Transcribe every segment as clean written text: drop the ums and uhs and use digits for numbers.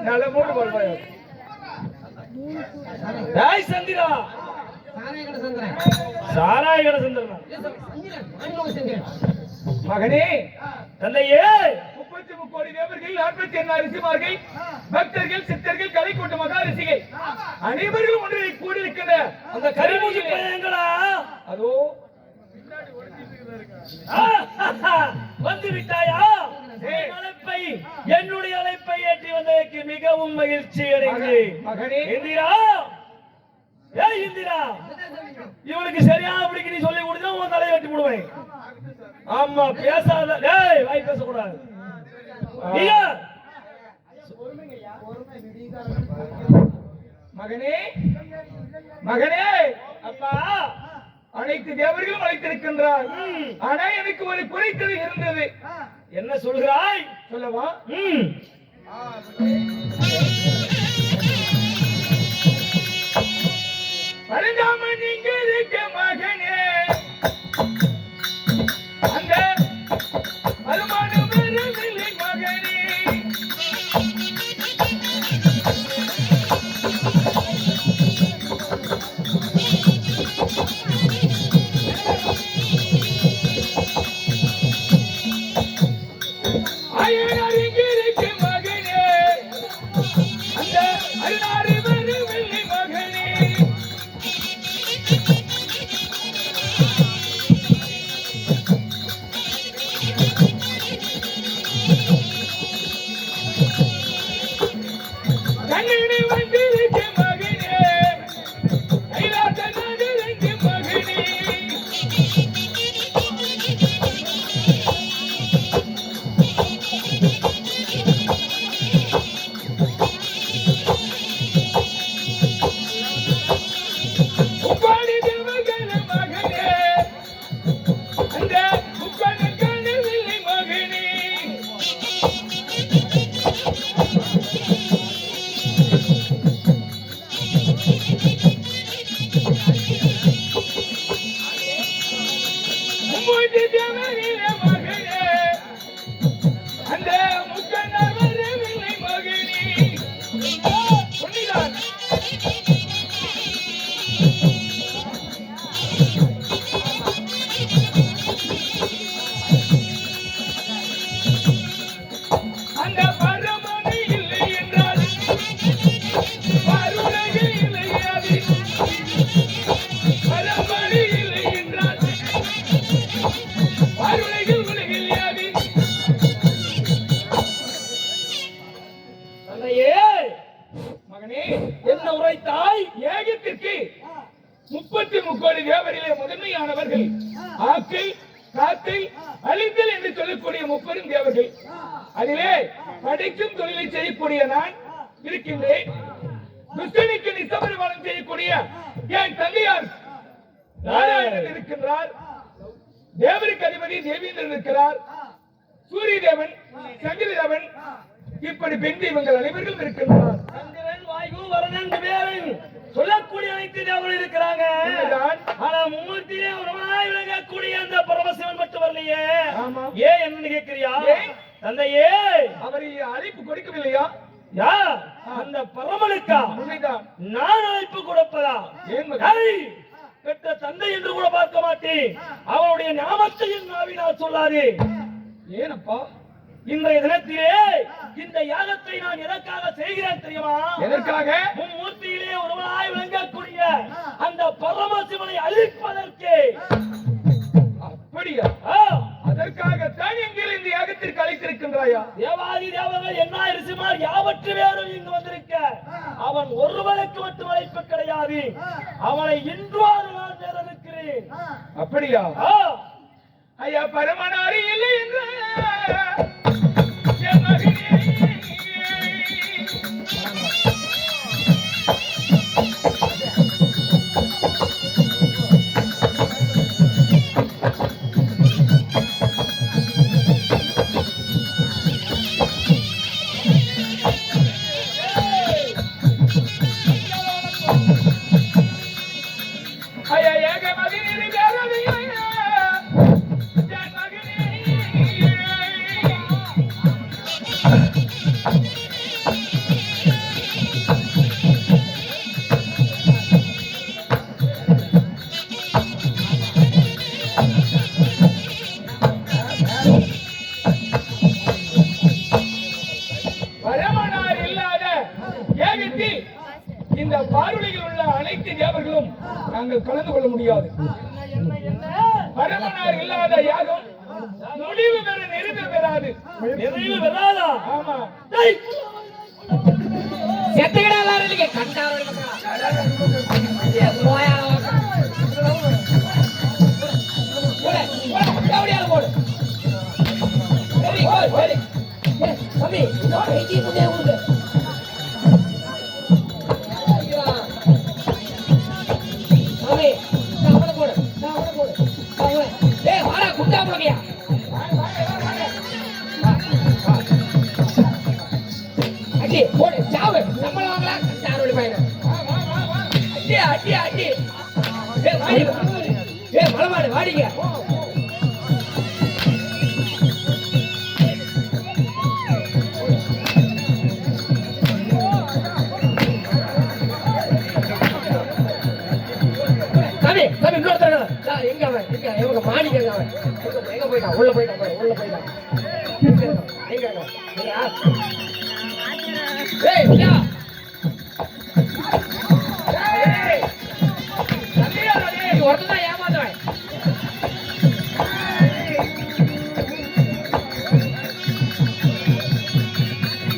நல்ல மூடு போடுவாய். டேய் சந்திரா, சாராய கடை சந்திரன் மகனே, தந்தையே, 33 கோடி தேவர்கள், 46 ரிஷிமார்கள், பக்தர்கள், சித்தர்கள், கலை கொண்ட மகாரிஷிகள் அனைவரும் ஒன்றில் கூடியிருக்கிற அந்த கரிமூஞ்சி பையங்களா அதோ வந்து விட்டாயா? என்னுடைய அழைப்பை ஏற்றி வந்ததற்கு மிகவும் மகிழ்ச்சி அடைகிறேன் மகனே. இந்திரா, ஏய் இந்திரா, இவனுக்கு சரியான பிடிக்க நீ சொல்லி கொடுத்தா உன் தலையை வெட்டி விடுவேன். ஆமா, பேசாத. ஏய், வாய் பேசக்கூடாது. மகனே, மகனே, அப்பா, அனைத்து தேவர்களும் அழைத்திருக்கின்றார். ஆனா எனக்கு ஒரு குறைத்தல் இருந்தது. என்ன சொல்கிறாய்? சொல்லவா? பரந்தாம நீங்க இருக்க மகனே, அந்த வருமானம் வரவில்லை மகனே. மகனே, என்ன உரைத்தாய்? ஏகத்திற்கு 33 கோடி தேவரிலே முதன்மையானவர்கள் ஆக்கை, காத்தை, அழித்தல் என்று சொல்லக்கூடிய முப்பெரும் தேவர்கள். அதிலே படைக்கும் தொழிலை செய்யக்கூடிய நான் இருக்கின்றேன். துஷ்டனுக்கு நிசபரிமானம் செய்யக்கூடிய என் தந்தையார் நாராயணன் இருக்கின்றார். தேவருக்கு அதிபதி தேவேந்திரன் இருக்கிறார். சூரிய தேவன், சந்திர தேவன், இப்படி பெண் தெய்வங்கள் அனைவரும் இருக்கின்றனர். சந்திரன், வாயு, வருணன், குபேரன் சொல்லக்கூடிய அனைத்து தேவர்கள் இருக்கிறாங்க. ஆனா மும்மூர்த்தியிலே ஒருவனாய் விளங்கக்கூடிய அந்த பரமசிவன் மட்டும் வரலையே. ஏன் என்ன கேட்கிறியா? தந்தையே, அவரை அழைப்பு கொடுக்கவில்லையா? யா, அந்த பரமனுக்கா நான் அழைப்பு கொடுப்பதா? பெற்ற தந்தை என்று கூட பார்க்க மாட்டேன். அவனுடைய நாமத்தை என் நாவினால் சொல்லாதே. ஏனப்பா? இன்றைய தினத்திலே இந்த யாகத்தை நான் எதற்காக செய்கிறேன் தெரியுமா? எதற்காக? மும்மூர்த்தியிலே ஒருவனாய் விளங்கக்கூடிய அந்த பரமசிவனை அழிப்பதற்கு. அப்படியா? அதற்காகத்தான் எங்கள் இந்த யாகத்திற்கு அழைத்திருக்கின்றாயா? தேவாதி தேவர்கள் என்ன ரிஷிமார் யாவற்று பேரும் இங்கு வந்திருக்க அவன் ஒருவனுக்கு மட்டும் அழைப்பு கிடையாது. அவனை இன்றுவாறு நான் நேர இருக்கிறேன். அப்படியா? ஐயா, பரமனாரி இல்லை என்று அனைத்து தேவர்களும் நாங்கள் கலந்து கொள்ள முடியாது. பரமனார் இல்லாத யாகம் முடிவு பெற நிறைவு பெறாது. நிறைவு பெறாதா? ஆமா. செத்துக்கிடா இல்லைங்க கண்டாரோட போடு சரி சரி போடு சாவு சம்பளம் வாங்கலாம் கண்டாரோட பையன் அடி அடி அடி மலமாடு வாடிங்க உள்ள போயிட்டான் ஒருத்ததான் ஏமாத்துவேன்.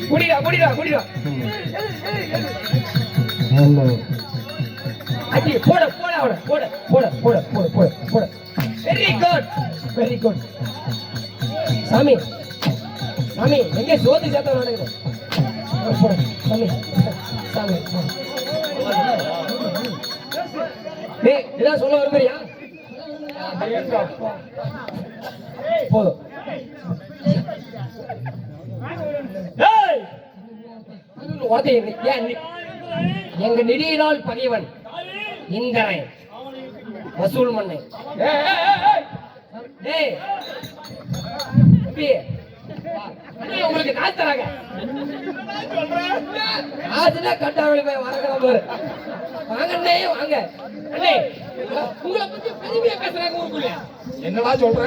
குடிடா குடிடா குடிடா அடி போட போட அவட போட போட போட போட போட போட வெரி குட் வெரி குட் சாமி சாமி எங்க சோதி சேர்த்த நடக்குது போட சாமி சாமி டேய் இதான் சொல்ல வருறியா போதும் டேய் ஒருத்தே எங்க நெடியினால் பகைவன் இந்தனை வசூல் மண்ணை உங்களுக்கு காசு தராங்க காசுனா கட்டாவளி போய் வரக்கலாம் பாரு வாங்கண்ணே வாங்க அண்ணே உங்களை பத்தி பெருமையா பேசுறாங்க ஊருக்குள்ள என்னடா சொல்ற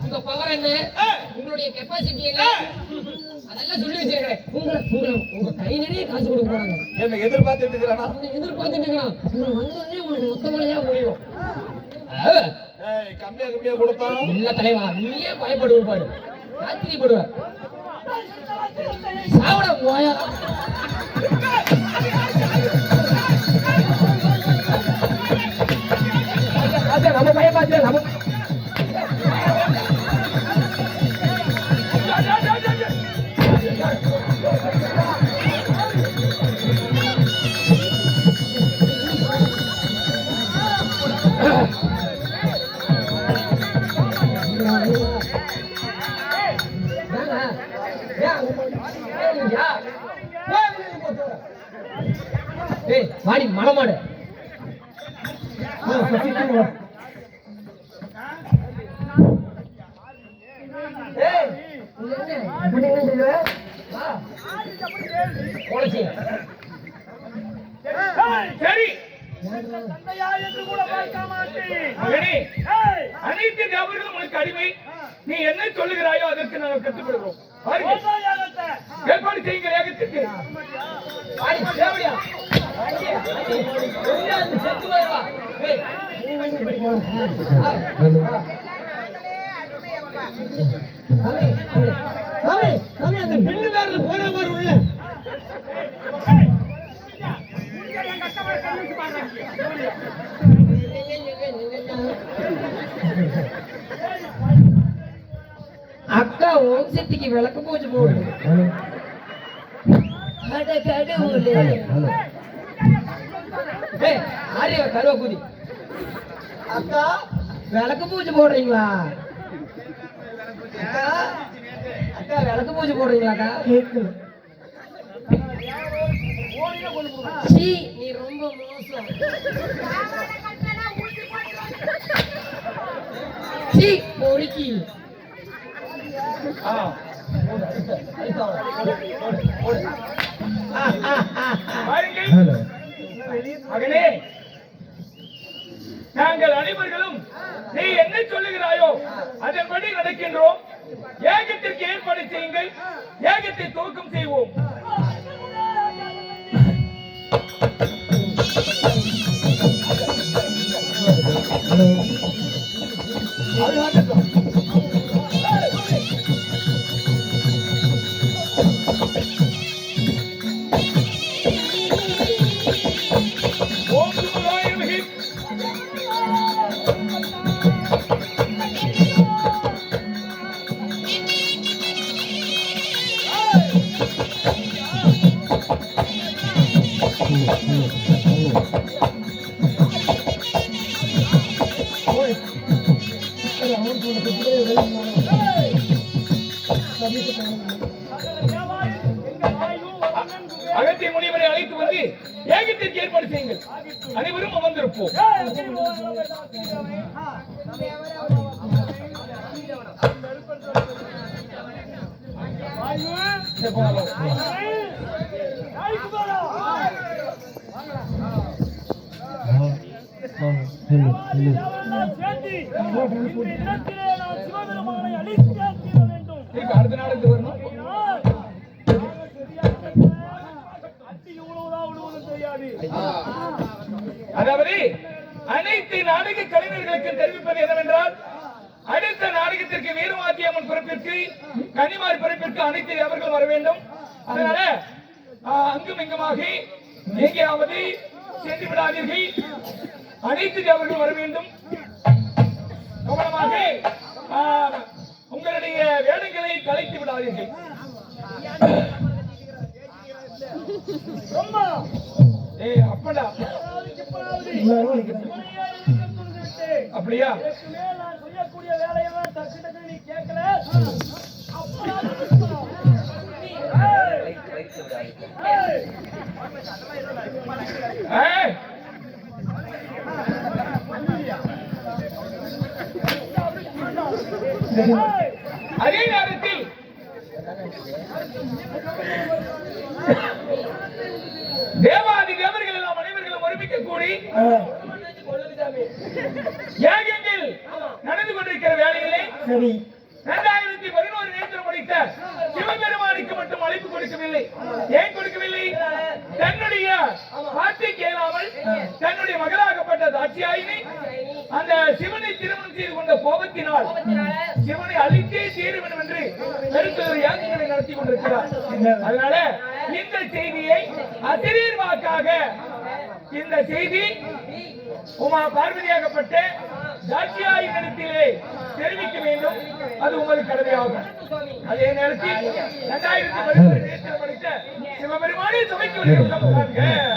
உங்க பவர் என்ன உங்களுடைய கெப்பாசிட்டி என்ன அதெல்லாம் சொல்லி வச்சிருக்கேன் உங்க கை நிறைய காசு கொடுக்க போறாங்க என்ன எதிர்பார்த்துட்டு இருக்கிறானா எதிர்பார்த்துட்டு இருக்கான் வந்தோடனே உங்களுக்கு மொத்த மழையா முடியும் கம்மியா கம்மியா கொடுத்தா இல்ல தலைவா நீயே பயப்படுவ பாரு ஆச்சரியப்படுவ சாவட போயா நம்ம பயப்பாச்சு நம்ம வாடி மனமாடு சரி என்று கூட பார்க்க மாட்டேன். அனைத்து தேவர்களும் உனக்கு அடிமை. நீ என்ன சொல்லுகிறாயோ அதற்கு நாங்கள் கட்டுப்படுகிறோம். ஏற்பாடு செய்யுங்கள் ஏகத்திற்கு. அந்த பில்லு வேற போன மாதிரி உள்ள அக்கா வம்சத்துக்கு விளக்கு பூஜை போடு ஆரிய கருவ குதி அக்கா விளக்கு பூஜை போடுறீங்களா அக்கா விளக்கு பூஜை போடுறீங்களாக்கா நீ ரொம்ப மோசம் பொறுக்கி மகனே நாங்கள் அனைவர்களும் நீ என்ன சொல்லுகிறாயோ அதன்படி நடக்கின்றோம். ஏகத்திற்கு ஏற்பாடு செய்யுங்கள். ஏகத்தை துவக்கம் செய்வோம். பிறகு ஏகத்திற்கு ஏற்பாடு செய்யுங்கள். அனைவரும் அமர்ந்திருப்போம். அடுத்த நாளுக்கு வரணும். அதாவது அனைத்து நாடக கலைஞர்களுக்கு தெரிவிப்பது என்னவென்றால், அடுத்த நாடகத்திற்கு வீரமாத்தியம்மன் பிறப்பிற்கு, கன்னிமார் பிறப்பிற்கு அனைத்து அவர்கள் வர வேண்டும். அதனால அங்கும் இங்குமாக எங்கேயாவது சென்று விடாதீர்கள். அனைத்து தேவர்கள் வர வேண்டும். கவனமாக உங்களுடைய வேடங்களை கலைத்து விடாதீர்கள். அப்படா அப்படியா? செய்யக்கூடிய வேலையெல்லாம் டக்கு டக்கு நீ கேட்கல. அதே நேரத்தில் தேவாதி தேவர்கள் எல்லாம் அனைவர்களும் ஒருமிக்க கூடி யாகங்கள் நடந்து கொண்டிருக்கிற வேலையிலே 2011 நேற்று முடித்த சிவபெருமானுக்கு மட்டும் அழைப்பு கொடுக்கவில்லை. ஏன் கொடுக்கவில்லை? தன்னுடைய வார்த்தை கேளாமல் தன்னுடைய மகளாகப்பட்ட தாட்சியாயினி அந்த சிவனை திருமணம் செய்து கொண்ட கோபத்தினால் சிவனை அழித்தே தீர வேண்டும் என்று பெருத்தொரு யாகங்களை நடத்தி கொண்டிருக்கிறார். அதனால இந்த செய்தியை அசிரியர் வாக்காக இந்த செய்தி உமா பார்வதியாகப்பட்ட தாட்சியாயின் இடத்திலே தெரிவிக்க வேண்டும். அது உங்களுக்கு கடமையாகும். அதே நேரத்தில் 2011 நேற்று படித்த சிவபெருமானே சபைக்கு வருகிறார்.